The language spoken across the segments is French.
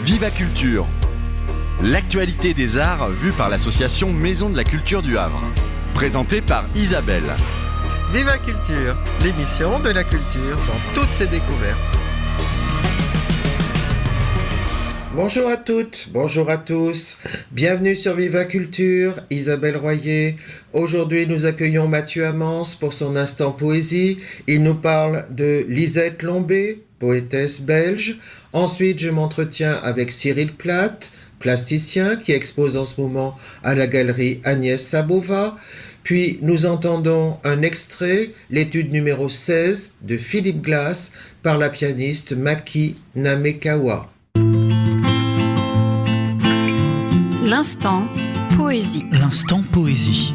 Viva Culture, l'actualité des arts vue par l'association Maison de la Culture du Havre. Présentée par Isabelle. Viva Culture, l'émission de la culture dans toutes ses découvertes. Bonjour à toutes, bonjour à tous. Bienvenue sur Viva Culture, Isabelle Royer. Aujourd'hui, nous accueillons Mathieu Amance pour son instant poésie. Il nous parle de Lisette Lombé, poétesse belge. Ensuite, je m'entretiens avec Cyril Plath, plasticien qui expose en ce moment à la galerie Agnès Sabova. Puis nous entendons un extrait, l'étude numéro 16 de Philippe Glass par la pianiste Maki Namekawa. L'instant poésie. L'instant poésie.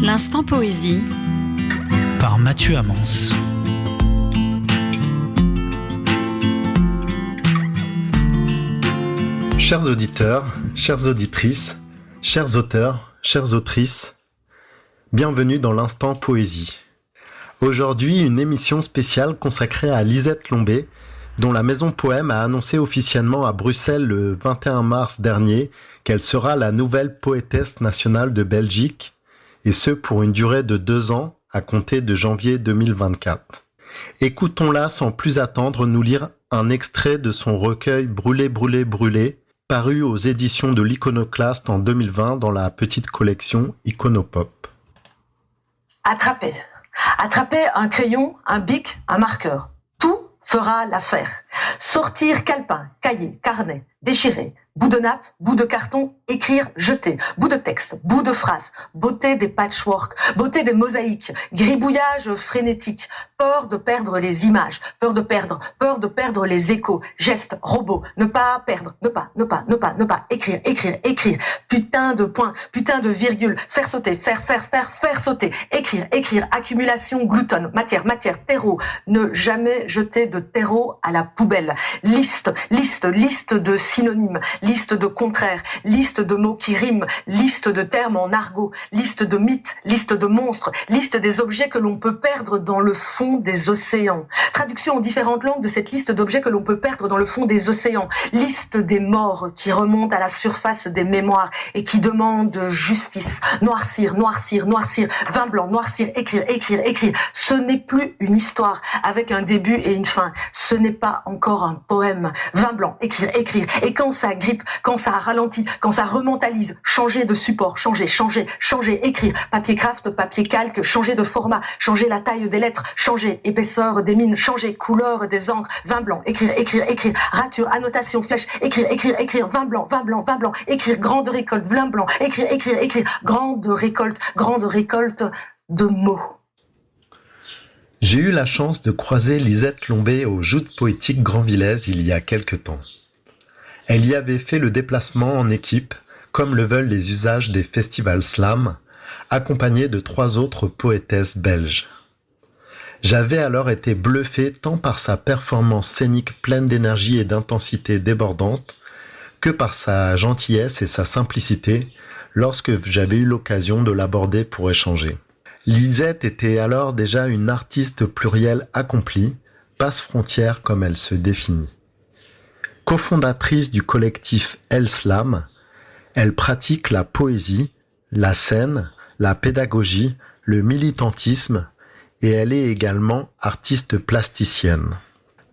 L'instant poésie. Par Mathieu Amance. Chers auditeurs, chères auditrices, chers auteurs, chères autrices, bienvenue dans l'Instant Poésie. Aujourd'hui, une émission spéciale consacrée à Lisette Lombé, dont la Maison Poème a annoncé officiellement à Bruxelles le 21 mars dernier qu'elle sera la nouvelle poétesse nationale de Belgique, et ce pour une durée de 2 ans à compter de janvier 2024. Écoutons-la sans plus attendre nous lire un extrait de son recueil Brûlé, brûlé, brûlé, paru aux éditions de l'Iconoclaste en 2020 dans la petite collection Iconopop. Attraper. Attraper un crayon, un bic, un marqueur. Tout fera l'affaire. Sortir calepin, cahier, carnet, déchirer, bout de nappe, bout de carton, écrire, jeter, bout de texte, bout de phrase, beauté des patchwork, beauté des mosaïques, gribouillage frénétique, peur de perdre les images, peur de perdre les échos, gestes, robots, ne pas perdre, ne pas, écrire, putain de points, putain de virgule, faire sauter, faire sauter, écrire, accumulation gloutonne, matière, terreau, ne jamais jeter de terreau à la poubelle, liste de synonymes, liste de contraires, liste de mots qui riment, liste de termes en argot, liste de mythes, liste de monstres, liste des objets que l'on peut perdre dans le fond des océans. Traduction en différentes langues de cette liste d'objets que l'on peut perdre dans le fond des océans. Liste des morts qui remontent à la surface des mémoires et qui demandent justice. Noircir, vin blanc, noircir, écrire. Ce n'est plus une histoire avec un début et une fin. Ce n'est pas encore un poème. Vin blanc, écrire. Et quand ça grippe, quand ça ralentit, quand ça rementalise, changer de support, changer, écrire. Papier craft, papier calque, changer de format, changer la taille des lettres, changer épaisseur des mines, changer couleur des encres. Vin blanc, écrire. Rature, annotation, flèche, écrire. Vin blanc, écrire. Grande récolte, vin blanc, écrire. Grande récolte de mots. J'ai eu la chance de croiser Lisette Lombé au Joutes Poétiques Grand-Villez il y a quelque temps. Elle y avait fait le déplacement en équipe, comme le veulent les usages des festivals slam, accompagnée de 3 autres poétesses belges. J'avais alors été bluffé tant par sa performance scénique pleine d'énergie et d'intensité débordante, que par sa gentillesse et sa simplicité lorsque j'avais eu l'occasion de l'aborder pour échanger. Lisette était alors déjà une artiste plurielle accomplie, passe frontière comme elle se définit. Cofondatrice du collectif El Slam, elle pratique la poésie, la scène, la pédagogie, le militantisme et elle est également artiste plasticienne.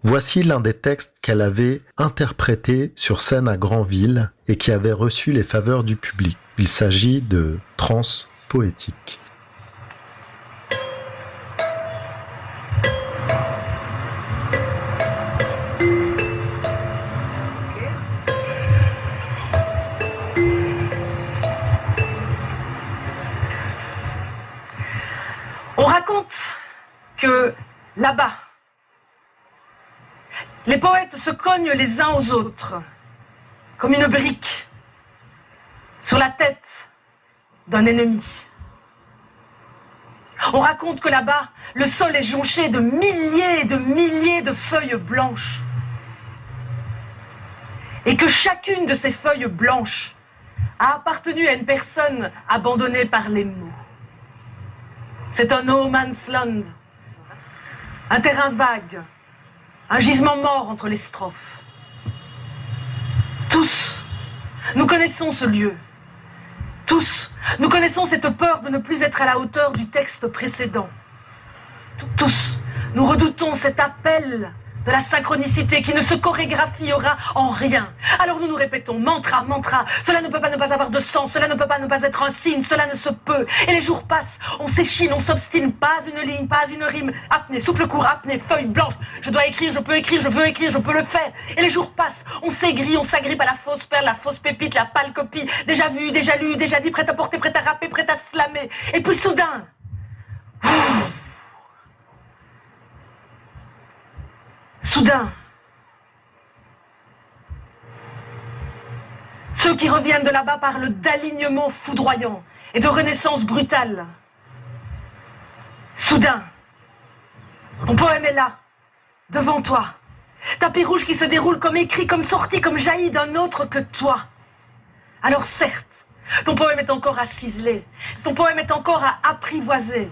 Voici l'un des textes qu'elle avait interprété sur scène à Granville et qui avait reçu les faveurs du public. Il s'agit de Transe poétique. On raconte que là-bas, les poètes se cognent les uns aux autres, comme une brique, sur la tête d'un ennemi. On raconte que là-bas, le sol est jonché de milliers et de milliers de feuilles blanches. Et que chacune de ces feuilles blanches a appartenu à une personne abandonnée par les mots. C'est un no man's land, un terrain vague, un gisement mort entre les strophes. Tous, nous connaissons ce lieu. Tous, nous connaissons cette peur de ne plus être à la hauteur du texte précédent. Tous, nous redoutons cet appel de la synchronicité qui ne se chorégraphiera en rien. Alors nous nous répétons, mantra, mantra, cela ne peut pas ne pas avoir de sens, cela ne peut pas ne pas être un signe, cela ne se peut. Et les jours passent, on s'échine, on s'obstine, pas une ligne, pas une rime, apnée, souffle court, apnée, feuille blanche, je dois écrire, je peux écrire, je veux écrire, je peux le faire. Et les jours passent, on s'aigrit, on s'agrippe à la fausse perle, la fausse pépite, la pâle copie, déjà vue, déjà lue, déjà dit, prête à porter, prête à rapper, prête à slammer. Et puis soudain, ceux qui reviennent de là-bas parlent d'alignement foudroyant et de renaissance brutale. Soudain, ton poème est là, devant toi. Tapis rouge qui se déroule comme écrit, comme sorti, comme jailli d'un autre que toi. Alors certes, ton poème est encore à ciseler, ton poème est encore à apprivoiser,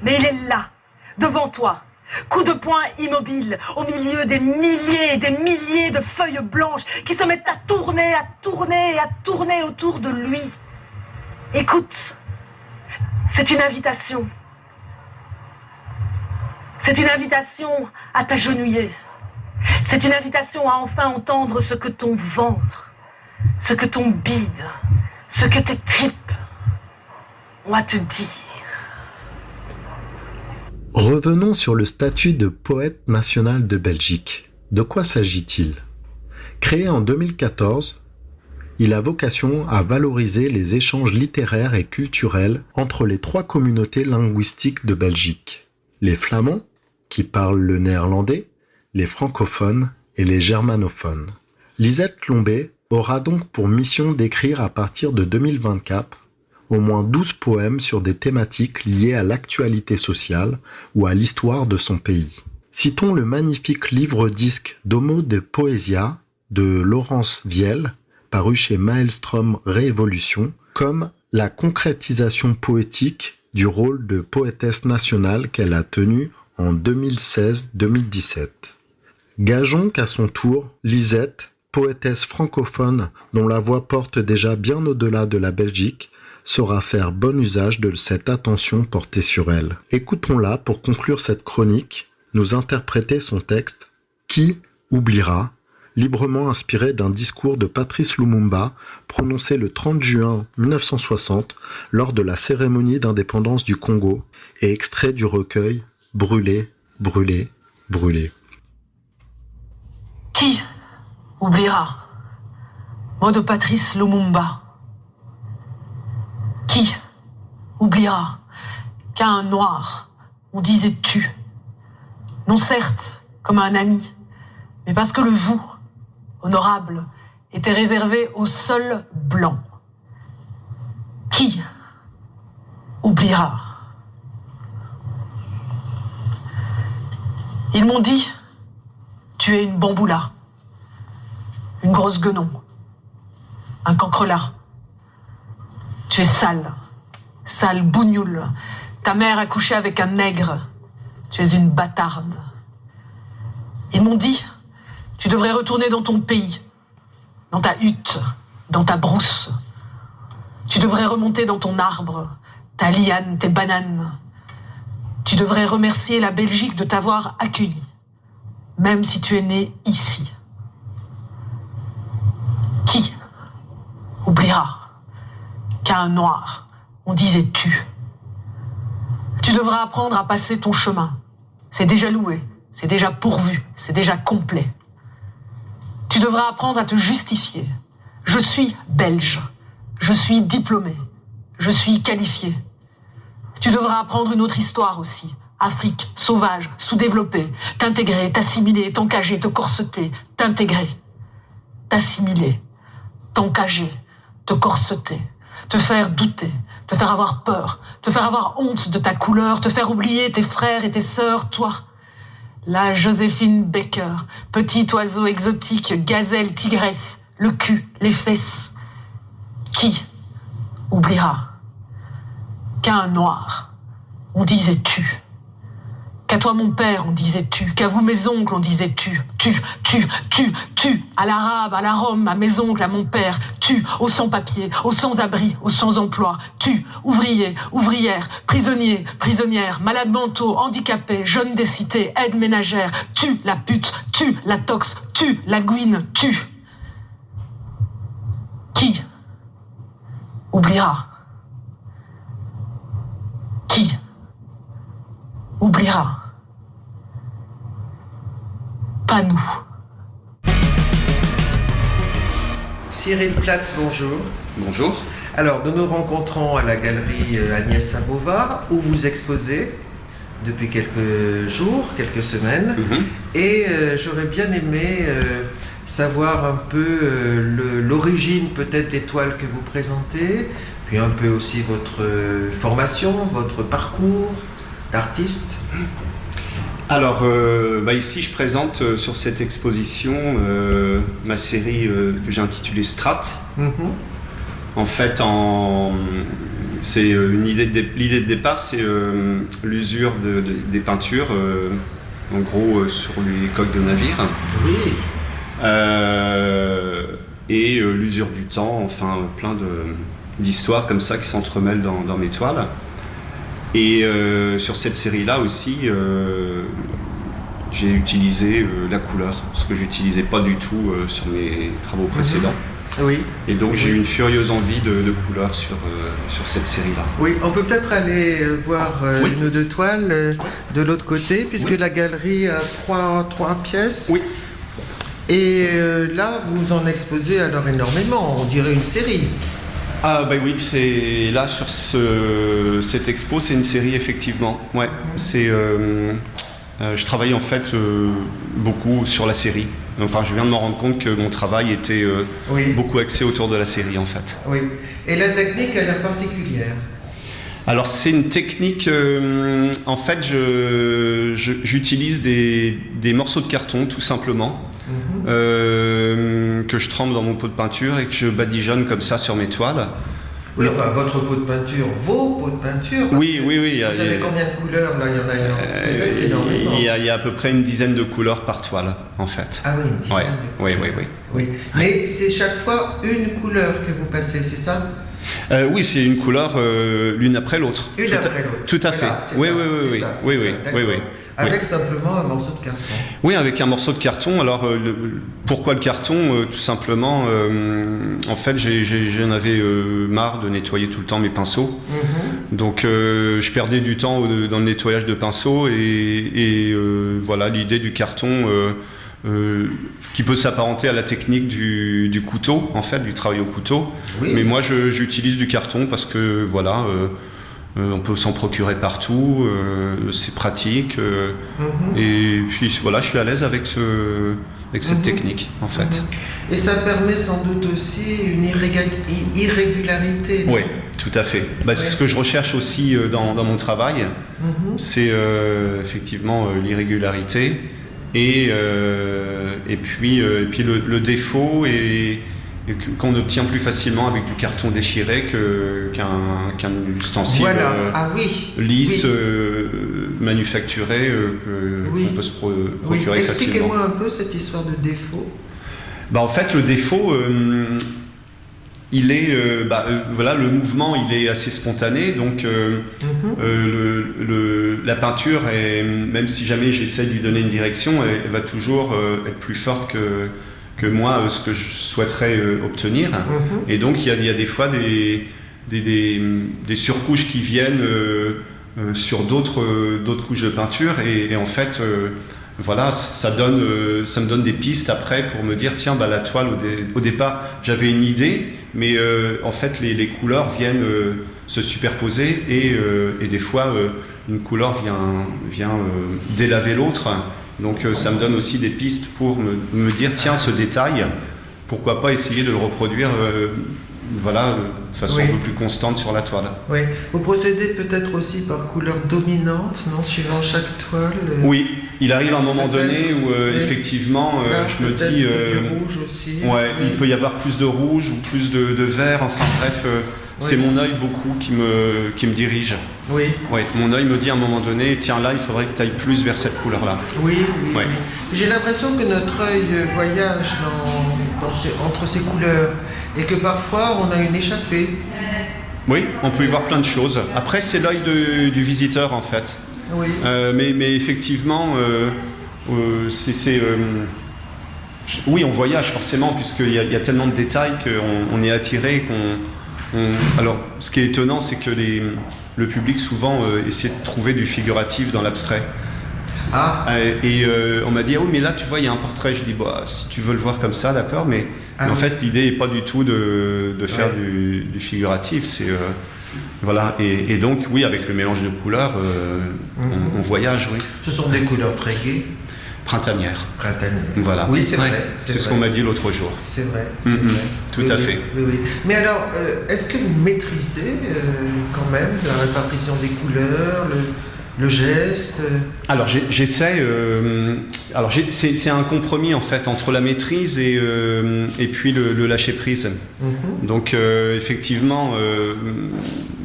mais il est là, devant toi. Coup de poing immobile, au milieu des milliers et des milliers de feuilles blanches qui se mettent à tourner, à tourner et à tourner autour de lui. Écoute, c'est une invitation. C'est une invitation à t'agenouiller. C'est une invitation à enfin entendre ce que ton ventre, ce que ton bide, ce que tes tripes ont à te dire. Revenons sur le statut de poète national de Belgique. De quoi s'agit-il ? Créé en 2014, il a vocation à valoriser les échanges littéraires et culturels entre les 3 communautés linguistiques de Belgique. Les flamands, qui parlent le néerlandais, les francophones et les germanophones. Lisette Lombé aura donc pour mission d'écrire à partir de 2024 au moins 12 poèmes sur des thématiques liées à l'actualité sociale ou à l'histoire de son pays. Citons le magnifique livre-disque d'Homo de Poesia de Laurence Viel, paru chez Maelstrom Réévolution, comme la concrétisation poétique du rôle de poétesse nationale qu'elle a tenu en 2016-2017. Gageons qu'à son tour, Lisette, poétesse francophone dont la voix porte déjà bien au-delà de la Belgique, saura faire bon usage de cette attention portée sur elle. Écoutons-la pour conclure cette chronique, nous interpréter son texte « Qui oubliera ?» librement inspiré d'un discours de Patrice Lumumba prononcé le 30 juin 1960 lors de la cérémonie d'indépendance du Congo et extrait du recueil « Brûler, brûler, brûler ». Qui oubliera ? Mot de Patrice Lumumba. Qui oubliera qu'à un noir, on disait tu, non certes comme à un ami, mais parce que le vous, honorable, était réservé au seul blanc. Qui oubliera ? Ils m'ont dit, tu es une bamboula, une grosse guenon, un cancrelat. Tu es sale, sale bougnoule. Ta mère a couché avec un nègre. Tu es une bâtarde. Ils m'ont dit, tu devrais retourner dans ton pays, dans ta hutte, dans ta brousse. Tu devrais remonter dans ton arbre, ta liane, tes bananes. Tu devrais remercier la Belgique de t'avoir accueilli, même si tu es né ici. Qui oubliera qu'à un noir, on disait tu. Tu devras apprendre à passer ton chemin. C'est déjà loué, c'est déjà pourvu, c'est déjà complet. Tu devras apprendre à te justifier. Je suis belge, je suis diplômé, je suis qualifié. Tu devras apprendre une autre histoire aussi. Afrique, sauvage, sous-développée. T'intégrer, t'assimiler, t'encager, te corseter. T'intégrer, t'assimiler, t'encager, te corseter. Te faire douter, te faire avoir peur, te faire avoir honte de ta couleur, te faire oublier tes frères et tes sœurs, toi. La Joséphine Baker, petit oiseau exotique, gazelle, tigresse, le cul, les fesses. Qui oubliera qu'à un noir, on disait tu. Qu'à toi mon père on disait tu, qu'à vous mes oncles on disait tu, à l'arabe, à la Rome, à mes oncles, à mon père, tu, aux sans-papiers, aux sans-abri, aux sans-emploi, tu, ouvriers, ouvrières, prisonniers, prisonnières, malades mentaux, handicapés, jeunes des cités, aides ménagères, tu, la pute, tu, la tox, tu, la gouine, tu. Qui oubliera? Qui oubliera? Pas nous. Cyril Plath, bonjour. Bonjour. Alors, nous nous rencontrons à la galerie Agnès Saint-Bovard, où vous exposez depuis quelques jours, quelques semaines. Et j'aurais bien aimé savoir un peu l'origine peut-être des toiles que vous présentez, puis un peu aussi votre formation, votre parcours d'artiste. Alors, ici, je présente sur cette exposition ma série que j'ai intitulée Strat. En fait, c'est l'idée de départ, c'est l'usure des peintures, en gros sur les coques de navires. Oui. Et l'usure du temps, enfin plein d'histoires comme ça qui s'entremêlent dans mes toiles. Et sur cette série-là aussi, j'ai utilisé la couleur, ce que j'utilisais pas du tout sur mes travaux précédents. Oui. Et donc j'ai eu une furieuse envie de couleur sur cette série-là. Oui, on peut peut-être aller voir Oui. une ou deux toiles de l'autre côté, puisque Oui. la galerie a trois pièces. Oui. Et là, vous en exposez alors énormément, on dirait une série. Ah bah oui, c'est là sur cette expo, c'est une série effectivement. Ouais, c'est je travaille en fait beaucoup sur la série. Enfin, je viens de me rendre compte que mon travail était Oui. beaucoup axé autour de la série en fait. Oui. Et la technique, elle est particulière. Alors c'est une technique, en fait j'utilise des morceaux de carton tout simplement, que je trempe dans mon pot de peinture et que je badigeonne comme ça sur mes toiles. Oui, enfin, votre pot de peinture, vos pots de peinture. Oui. Vous avez combien de couleurs là? Il y en a peut-être énormément. Il y a à peu près une dizaine de couleurs par toile en fait. Ah oui, une dizaine Ouais. de couleurs. Oui. Mais c'est chaque fois une couleur que vous passez, c'est ça? Oui, c'est une couleur l'une après l'autre. Une après l'autre. Tout à fait. Voilà, c'est Oui, ça, oui, c'est oui, ça, oui, c'est oui, ça, oui, d'accord. oui. Avec simplement un morceau de carton. Oui, avec un morceau de carton. Alors, pourquoi le carton? Tout simplement, en fait, j'en avais marre de nettoyer tout le temps mes pinceaux. Donc, je perdais du temps dans le nettoyage de pinceaux et voilà, l'idée du carton qui peut s'apparenter à la technique du couteau, en fait, du travail au couteau. Oui. Mais moi, j'utilise du carton parce que, voilà... on peut s'en procurer partout, c'est pratique, et puis voilà, je suis à l'aise avec cette technique en fait. Et ça permet sans doute aussi une irrégularité. Oui, tout à fait. C'est ce que je recherche aussi dans mon travail, c'est effectivement l'irrégularité et puis le défaut et qu'on obtient plus facilement avec du carton déchiré qu'un ustensile lisse, manufacturé qu'on peut se procurer facilement. Expliquez-moi un peu cette histoire de défaut. En fait, le défaut, il est, voilà, le mouvement, il est assez spontané, donc la peinture, même si jamais j'essaie de lui donner une direction, elle va toujours être plus forte que moi, ce que je souhaiterais obtenir. Et donc, il y a des fois des surcouches qui viennent sur d'autres couches de peinture. Et en fait, voilà, ça me donne des pistes après pour me dire, tiens, la toile, au départ, j'avais une idée, mais en fait, les couleurs viennent se superposer et des fois, une couleur vient délaver l'autre. Donc ça me donne aussi des pistes pour me dire, tiens, ce détail, pourquoi pas essayer de le reproduire voilà, de façon un peu plus constante sur la toile. Oui. Vous procédez peut-être aussi par couleur dominante, non, suivant chaque toile. Oui, il arrive à un moment donné où effectivement, là, je me dis... du rouge aussi. Ouais, il peut y avoir plus de rouge ou plus de vert, enfin bref... C'est mon œil beaucoup qui me dirige. Oui. Ouais, mon œil me dit à un moment donné, tiens là, il faudrait que tu ailles plus vers cette couleur-là. Oui. Ouais. J'ai l'impression que notre œil voyage entre ces couleurs et que parfois on a une échappée. Oui, on peut y voir plein de choses. Après, c'est l'œil du visiteur en fait. Oui. Mais effectivement, oui, on voyage forcément puisqu'il y a tellement de détails qu'on est attiré. Alors, ce qui est étonnant, c'est que le public souvent essaie de trouver du figuratif dans l'abstrait. Et on m'a dit, ah oui, mais là, tu vois, il y a un portrait. Je dis, bah, si tu veux le voir comme ça, d'accord, mais en fait, l'idée n'est pas du tout de faire du figuratif. C'est, voilà. Et donc, oui, avec le mélange de couleurs, on voyage, oui. Ce sont des couleurs très gaies. Printanières. Voilà. Oui, c'est vrai. C'est ce qu'on m'a dit l'autre jour. C'est vrai. Tout à fait. Oui. Mais alors, est-ce que vous maîtrisez quand même la répartition des couleurs, le geste? Alors j'essaie. Alors c'est un compromis en fait entre la maîtrise et puis le lâcher prise. Donc effectivement,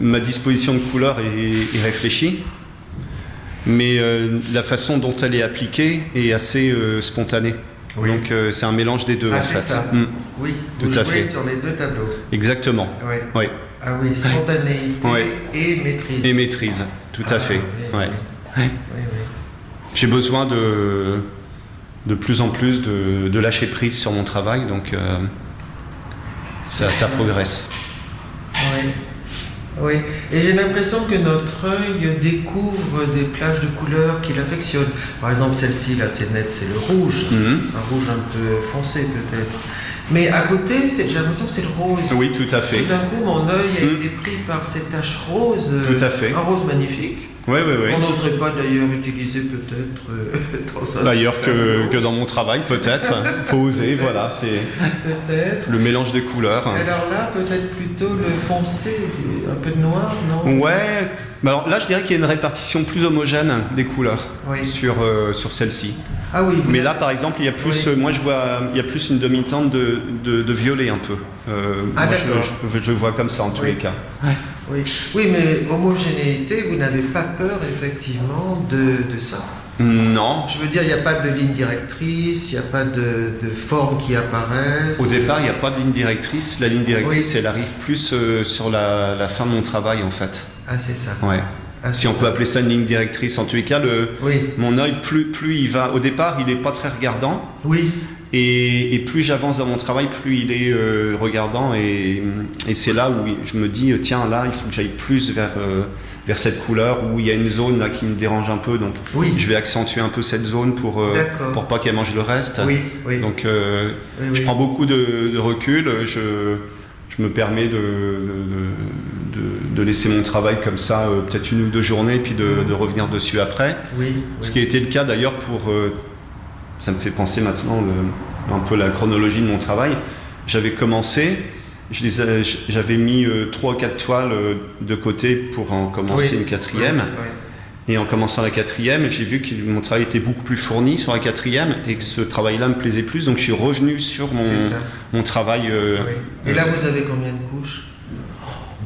ma disposition de couleur est réfléchie. Mais la façon dont elle est appliquée est assez spontanée. Oui. Donc c'est un mélange des deux en fait. Ça. Oui, tout à fait. Sur les deux tableaux. Exactement. Oui. Ah oui, spontanéité et maîtrise. Et maîtrise, tout à fait. Oui. J'ai besoin de plus en plus de lâcher prise sur mon travail, donc ça progresse. Oui, et j'ai l'impression que notre œil découvre des plages de couleurs qu'il affectionne. Par exemple, celle-ci, là, c'est net, c'est le rouge. Un rouge un peu foncé, peut-être. Mais à côté, j'ai l'impression que c'est le rose. Oui, tout à fait. Tout d'un coup, mon œil a été pris par cette tache rose. Tout à fait. Un rose magnifique. Oui. On n'oserait pas d'ailleurs utiliser peut-être dans ça. D'ailleurs que dans mon travail, peut-être. Faut oser, voilà. C'est peut-être. Le mélange des couleurs. Alors là, peut-être plutôt le foncé, un peu de noir, non? Ouais. Alors là, je dirais qu'il y a une répartition plus homogène des couleurs sur celle-ci. Ah oui. Mais là, par exemple, il y a plus. Moi, je vois, il y a plus une demi-teinte de violet un peu. Je vois comme ça en tous les cas. Oui, mais homogénéité, vous n'avez pas peur effectivement de ça? Non. Je veux dire, il n'y a pas de ligne directrice, il n'y a pas de forme qui apparaissent. Au départ, il n'y a pas de ligne directrice. La ligne directrice, elle arrive plus sur la fin de mon travail en fait. Ah, c'est ça. Ouais. Si on peut appeler ça une ligne directrice, en tous les cas, mon œil, plus il va. Au départ, il n'est pas très regardant. Oui. Et plus j'avance dans mon travail, plus il est regardant. Et c'est là où je me dis, tiens, là, il faut que j'aille plus vers cette couleur où il y a une zone là qui me dérange un peu. Donc, je vais accentuer un peu cette zone pour pas qu'elle mange le reste. Donc, je prends beaucoup de recul. Je me permets de laisser mon travail comme ça, peut-être 1 ou 2 journées, puis de revenir dessus après. Ce qui a été le cas d'ailleurs pour... ça me fait penser maintenant un peu la chronologie de mon travail. J'avais commencé, j'avais mis 3 ou 4 toiles de côté pour en commencer une 4e. Et en commençant la 4e, j'ai vu que mon travail était beaucoup plus fourni sur la 4e et que ce travail-là me plaisait plus. Donc je suis revenu sur mon travail. Et là, vous avez combien de couches?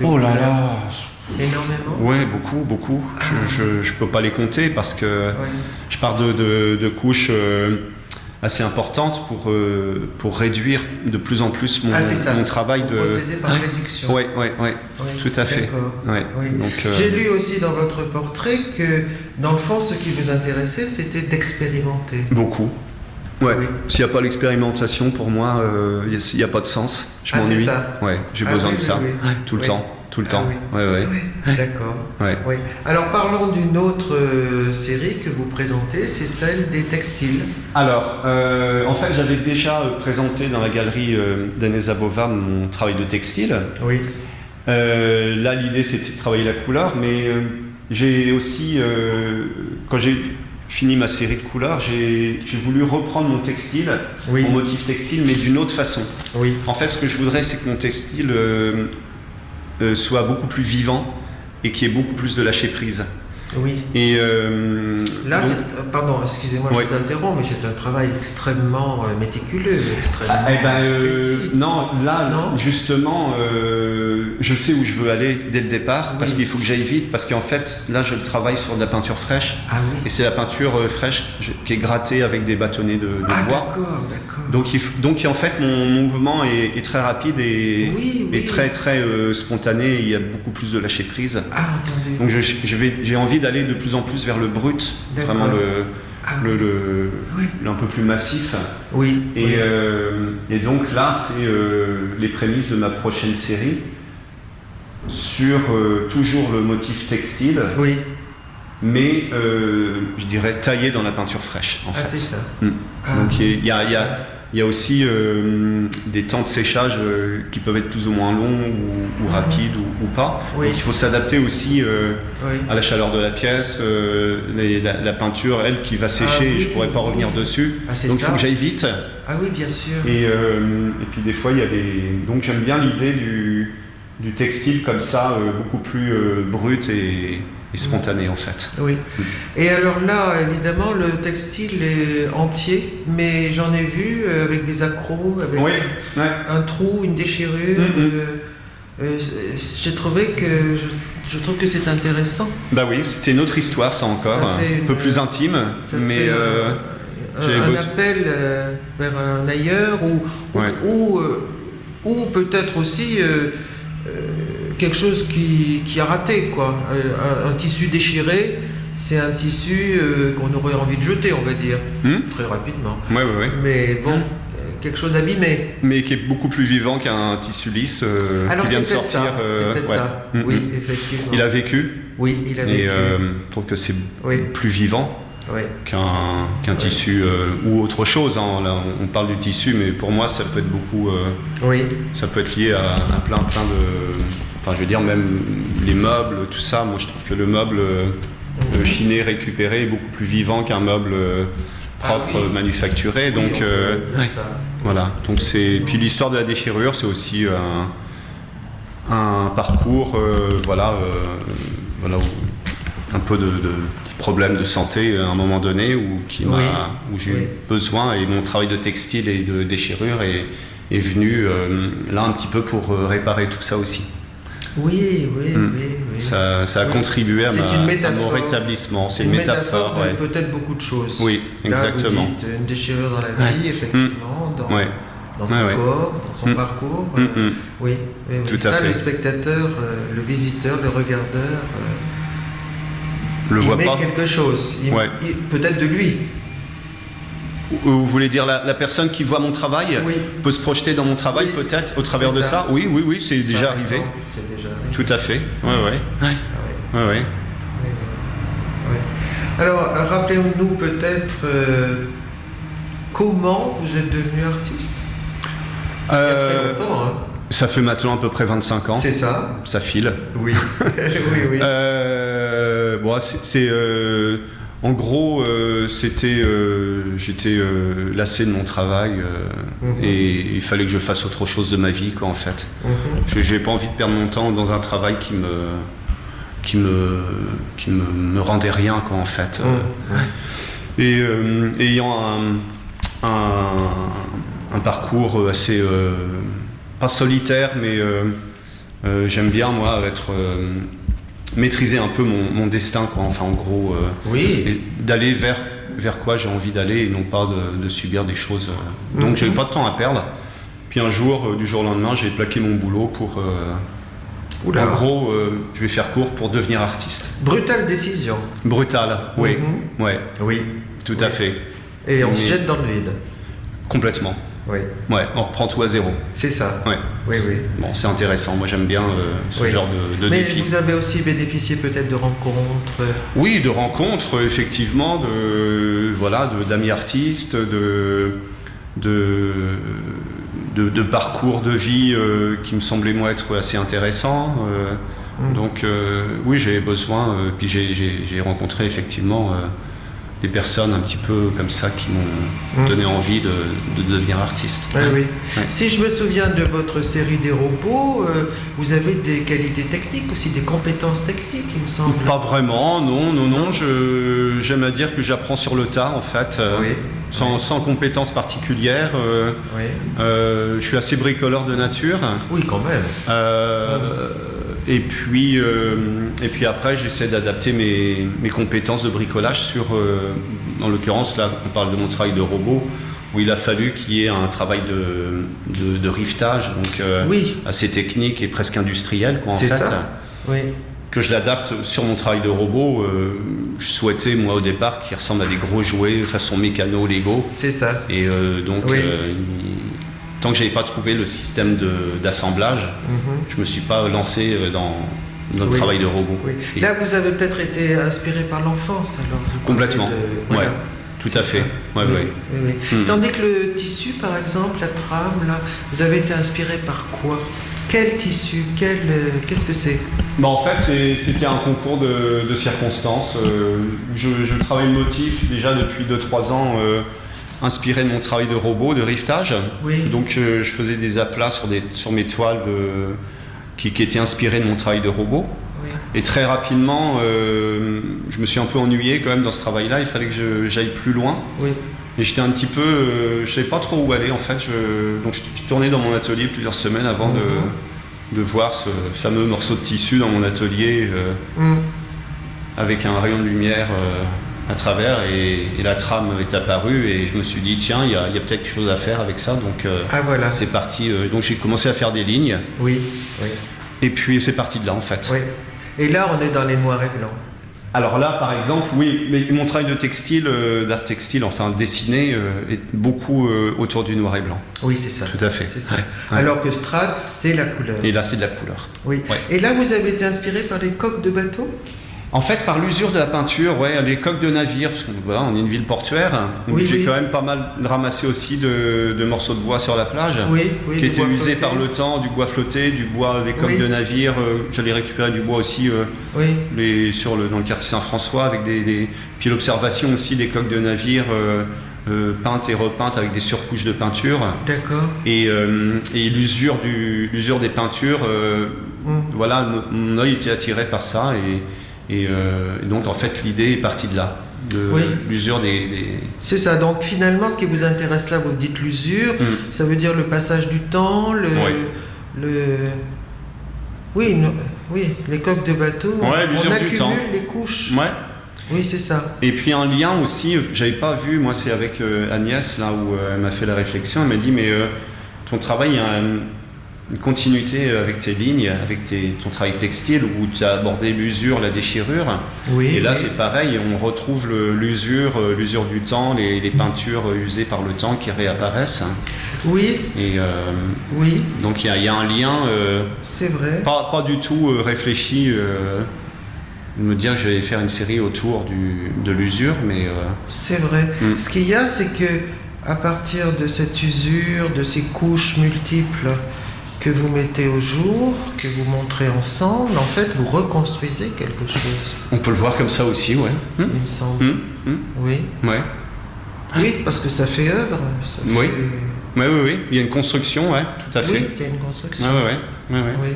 Oh là là! Énormément? Ouais, beaucoup. Je peux pas les compter parce que je pars de couches assez importantes pour réduire de plus en plus mon travail de... Procéder par réduction. Oui, tout à fait. Donc, j'ai lu aussi dans votre portrait que, dans le fond, ce qui vous intéressait, c'était d'expérimenter. Beaucoup. S'il n'y a pas l'expérimentation, pour moi, il n'y a pas de sens. Je m'ennuie. J'ai besoin de ça. Tout le temps. Tout le temps. D'accord. Alors parlons d'une autre série que vous présentez, c'est celle des textiles. Alors, en fait, j'avais déjà présenté dans la galerie d'Anne Bovard mon travail de textile. Là, l'idée, c'était de travailler la couleur, mais j'ai aussi, quand j'ai fini ma série de couleurs, j'ai voulu reprendre mon textile, mon motif textile, mais d'une autre façon. En fait, ce que je voudrais, c'est que mon textile soit beaucoup plus vivant et qu'il y ait beaucoup plus de lâcher prise. Oui. Et Là, donc, pardon, excusez-moi, Oui. je vous interromps, mais c'est un travail extrêmement méticuleux, extrêmement précis. non, là, Non justement, je sais où je veux aller dès le départ, parce Oui. qu'il faut que j'aille vite, parce qu'en fait, là, je travaille sur de la peinture fraîche, Ah oui. et c'est la peinture fraîche qui est grattée avec des bâtonnets de Ah bois. d'accord. Donc, en fait, mon mouvement est très rapide et, Oui, oui. et très, très spontané, il y a beaucoup plus de lâcher prise. Ah, entendu. Donc, j'ai envie d'aller de plus en plus vers le brut, D'accord. vraiment Ah, le un peu plus massif. oui. Et donc là, c'est les prémices de ma prochaine série sur toujours le motif textile, Oui. mais je dirais taillé dans la peinture fraîche, en Ah, fait. c'est ça. Mm. Ah. Donc il y a aussi des temps de séchage qui peuvent être plus ou moins longs ou rapides ou pas. Oui. Donc il faut s'adapter aussi Oui. à la chaleur de la pièce, la peinture, elle, qui va sécher oui, et je pourrais pas oui. revenir dessus. Ah, c'est Donc il ça. faut que j'aille vite. Ah oui, bien sûr. Et puis des fois, il y a des... Donc j'aime bien l'idée du textile comme ça, beaucoup plus brut et spontané en fait. Oui. Et alors là, évidemment, le textile est entier, mais j'en ai vu avec des accros, avec Oui, ouais. un trou, une déchirure. J'ai trouvé que je trouve que c'est intéressant. Bah oui, c'était une autre histoire ça encore, Ça fait un peu plus intime, Ça mais fait j'avais un bossé- appel vers un ailleurs Ouais. ou peut-être aussi quelque chose qui a raté, quoi. Un tissu déchiré, c'est un tissu qu'on aurait envie de jeter, on va dire, très rapidement. Ouais. Mais bon, quelque chose d'abîmé. Mais qui est beaucoup plus vivant qu'un tissu lisse Alors qui vient de c'est peut-être sortir. ça. C'est peut-être ouais. ça. Mm, Oui, mm. effectivement. Il a vécu Oui, il a vécu. et je trouve que c'est Oui. plus vivant Oui. qu'un tissu ou autre chose. Hein. Là, on parle du tissu, mais pour moi, ça peut être beaucoup. Oui. Ça peut être lié à plein de. Enfin, je veux dire, même les meubles, tout ça. Moi, je trouve que le meuble chiné, récupéré est beaucoup plus vivant qu'un meuble propre, Ah oui. manufacturé. Donc, Oui, on peut dire ouais. ça. Voilà. Donc, c'est. Effectivement. Puis l'histoire de la déchirure, c'est aussi un parcours, voilà, un peu de petits problèmes de santé à un moment donné où j'ai eu besoin, et mon travail de textile et de déchirure est venu là un petit peu pour réparer tout ça aussi. Oui. Ça a contribué à C'est une mon métaphore. rétablissement. C'est une une métaphore, de ouais. peut-être beaucoup de choses. Oui, exactement. Là, vous dites une déchirure dans la vie, effectivement, dans Ouais. son Ouais, ouais. corps, dans son parcours. Oui. Tout ça, à fait. le spectateur, le visiteur, le regardeur, Le il voit met pas. quelque chose. Ouais. Peut-être de lui. Vous voulez dire la personne qui voit mon travail Oui. peut se projeter dans mon travail Oui. peut-être au travers C'est de ça. ça. Oui, c'est déjà Par arrivé. exemple, c'est déjà arrivé. Tout à fait. Ouais. Ah ouais. Ouais. Oui. Alors, rappelez-nous peut-être comment vous êtes devenu artiste. Il y a très longtemps, hein. Ça fait maintenant à peu près 25 ans. C'est ça. Ça file. Oui. oui. Bon, en gros, j'étais lassé de mon travail et il fallait que je fasse autre chose de ma vie, quoi, en fait. J'ai pas envie de perdre mon temps dans un travail qui me rendait rien, quoi, en fait. Et ayant un parcours assez pas solitaire, mais j'aime bien, moi, maîtriser un peu mon destin, quoi. Enfin, en gros, et d'aller vers quoi j'ai envie d'aller et non pas de subir des choses. Donc, j'avais pas de temps à perdre. Puis un jour, du jour au lendemain, j'ai plaqué mon boulot pour. En gros, je vais faire court pour devenir artiste. Brutale décision. Brutale, oui. Ouais. Oui. Tout à fait. Et on se jette dans le vide. Complètement. Oui. Ouais, on reprend tout à zéro. C'est ça. Ouais. Oui. Bon, c'est intéressant. Moi, j'aime bien ce genre de Mais défi. vous avez aussi bénéficié peut-être de rencontres. Oui, de rencontres, effectivement, d'amis artistes, de parcours de vie qui me semblaient, moi, être assez intéressants. Donc, oui, j'avais besoin. Puis j'ai rencontré, effectivement, des personnes un petit peu comme ça qui m'ont donné envie de devenir artiste. Oui, oui. Ouais. Si je me souviens de votre série des robots, vous avez des qualités techniques aussi, des compétences techniques, il me semble. Pas vraiment, non. J'aime à dire que j'apprends sur le tas, en fait, Oui. sans compétences particulières. Oui. Je suis assez bricoleur de nature. Oui, quand même. Et puis après, j'essaie d'adapter mes compétences de bricolage sur, en l'occurrence, là, on parle de mon travail de robot, où il a fallu qu'il y ait un travail de rivetage, donc Oui. assez technique et presque industriel, quoi, en C'est fait. ça. Oui. Que je l'adapte sur mon travail de robot. Je souhaitais, moi, au départ, qu'il ressemble à des gros jouets façon mécano, Lego. C'est ça. Et donc, Oui. tant que j'avais pas trouvé le système d'assemblage, je me suis pas lancé dans le Oui. travail de robot. Oui. Et Là, vous avez peut-être été inspiré par l'enfance, alors. Vous parlez complètement. voilà. Ouais, tout C'est à fait. ça. Ouais, Oui, ouais. oui, oui. Mm. Tandis que le tissu, par exemple, la trame, là, vous avez été inspiré par quoi? Quel tissu? Qu'est-ce que c'est? Bah, en fait, c'était un concours de circonstances. Je travaille le motif déjà depuis 2-3 ans, inspiré de mon travail de robot, de rivetage. Oui. Donc je faisais des aplats sur mes toiles qui étaient inspirées de mon travail de robot. Oui. Et très rapidement, je me suis un peu ennuyé quand même dans ce travail-là. Il fallait que j'aille plus loin. Oui. Et j'étais un petit peu, je savais pas trop où aller en fait. Donc je tournais dans mon atelier plusieurs semaines avant de voir ce fameux morceau de tissu dans mon atelier avec un rayon de lumière à travers et la trame est apparue et je me suis dit tiens, il y a peut-être quelque chose à faire avec ça. Donc Ah voilà. c'est parti. Donc j'ai commencé à faire des lignes Oui. Oui. et puis c'est parti de là en fait. Oui. Et là, on est dans les noirs et blancs. Alors là, par exemple, oui, mais mon travail de textile, d'art textile, enfin dessiné, est beaucoup autour du noir et blanc. Oui, c'est ça. Tout à fait. C'est ça. Ouais, ouais. Alors que Strat, c'est la couleur. Et là, c'est de la couleur. Oui. Ouais. Et là, vous avez été inspiré par les coques de bateau? En fait, par l'usure de la peinture, ouais, les coques de navire, parce qu'on voilà, on est une ville portuaire, donc Oui, j'ai oui. quand même pas mal ramassé aussi de morceaux de bois sur la plage, Oui, oui. qui du étaient bois usés flotté. par le temps, du bois flotté, du bois des coques Oui. de navire. J'allais récupérer du bois aussi Oui. dans le quartier Saint-François, avec puis l'observation aussi des coques de navire peintes et repeintes avec des surcouches de peinture. D'accord. Et l'usure des peintures, voilà, mon œil était attiré par ça et donc en fait l'idée est partie de là, de Oui. l'usure des... C'est ça. Donc finalement, ce qui vous intéresse là, vous dites l'usure, ça veut dire le passage du temps, oui, les coques de bateau. Ouais, l'usure on du accumule temps. les couches. Ouais. Oui, c'est ça. Et puis un lien aussi, j'avais pas vu, moi c'est avec Agnès là où elle m'a fait la réflexion, elle m'a dit mais ton travail, il y a une continuité avec tes lignes, avec ton travail textile où tu as abordé l'usure, la déchirure. Oui. Et là oui. c'est pareil, on retrouve l'usure du temps, les peintures usées par le temps qui réapparaissent. Oui. Et Oui. donc il y a un lien C'est vrai. pas du tout réfléchi. De me dire que j'allais faire une série autour de l'usure, mais C'est vrai. Ce qu'il y a, c'est que à partir de cette usure, de ces couches multiples que vous mettez au jour, que vous montrez ensemble, en fait, vous reconstruisez quelque chose. on peut le voir comme ça aussi, ouais. Il me semble. Oui. Ouais. Oui, parce que ça fait œuvre. Ça fait... Oui. Oui. Il y a une construction, ouais, tout à fait. Oui, il y a une construction. Ouais. Oui.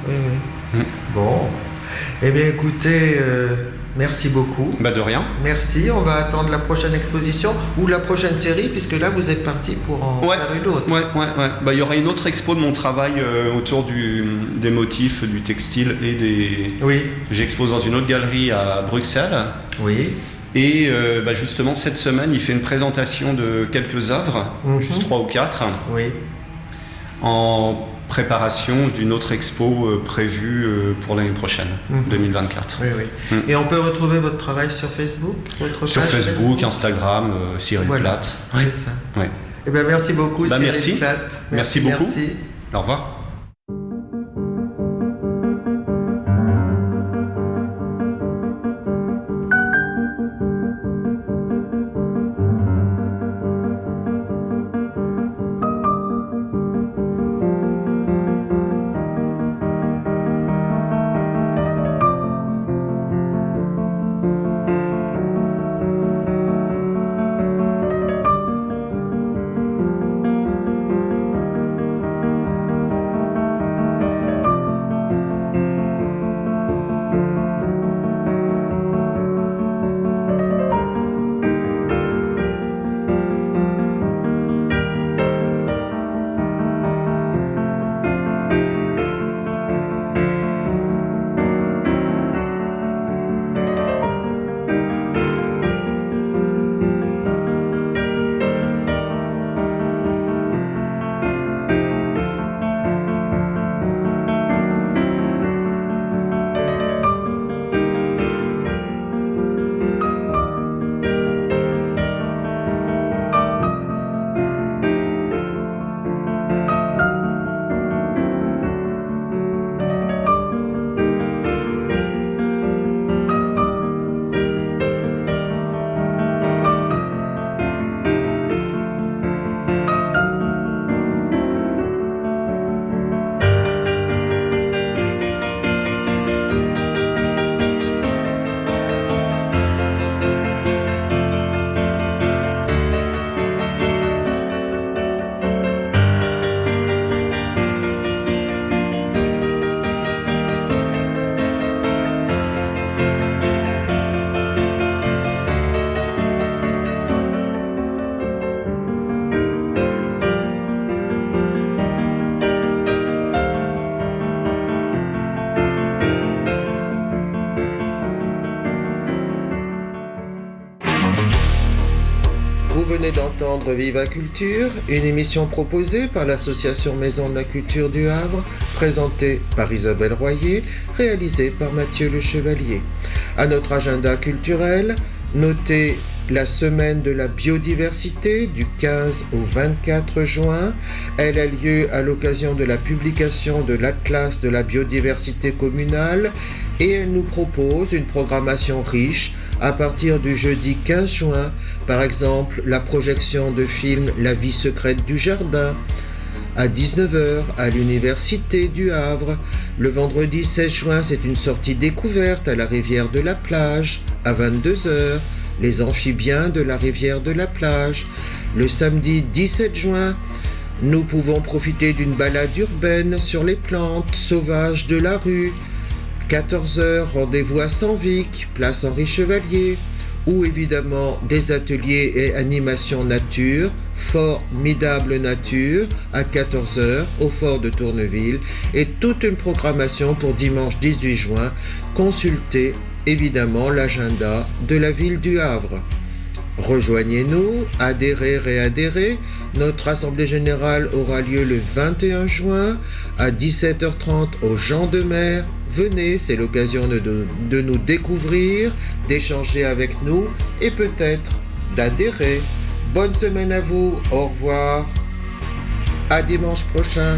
Oui. Bon. Eh bien, écoutez, merci beaucoup. Bah de rien. Merci. On va attendre la prochaine exposition ou la prochaine série, puisque là, vous êtes parti pour en Ouais. faire une autre. Ouais. Bah il y aura une autre expo de mon travail autour des motifs du textile et des. Oui. J'expose dans une autre galerie à Bruxelles. Oui. Et bah justement cette semaine, il fait une présentation de quelques œuvres, juste 3 ou 4, Oui. en préparation d'une autre expo prévue pour l'année prochaine, 2024. Oui, oui. Et on peut retrouver votre travail sur Facebook, votre Sur page Facebook, Instagram, Cyril Voilà. Platt. C'est ça. Ouais. Eh bien, merci beaucoup, Bah, Cyril merci. Platt. Merci beaucoup. Merci. Au revoir. d'entendre Viva Culture, une émission proposée par l'association Maison de la Culture du Havre, présentée par Isabelle Royer, réalisée par Mathieu Le Chevalier. À notre agenda culturel, notez la semaine de la biodiversité du 15 au 24 juin. Elle a lieu à l'occasion de la publication de l'Atlas de la biodiversité communale et elle nous propose une programmation riche à partir du jeudi 15 juin, par exemple la projection de film La vie secrète du jardin, à 19h à l'Université du Havre. Le vendredi 16 juin, c'est une sortie découverte à la rivière de la Plage, à 22h, les amphibiens de la rivière de la Plage. Le samedi 17 juin, nous pouvons profiter d'une balade urbaine sur les plantes sauvages de la rue. 14h, rendez-vous à Saint-Vic, place Henri Chevalier, ou évidemment des ateliers et animations nature, Formidable Nature, à 14h au Fort de Tourneville, et toute une programmation pour dimanche 18 juin. Consultez évidemment l'agenda de la ville du Havre. Rejoignez-nous, adhérez, réadhérez. Notre assemblée générale aura lieu le 21 juin à 17h30 au Jean de Mer. Venez, c'est l'occasion de nous découvrir, d'échanger avec nous et peut-être d'adhérer. Bonne semaine à vous, au revoir, à dimanche prochain.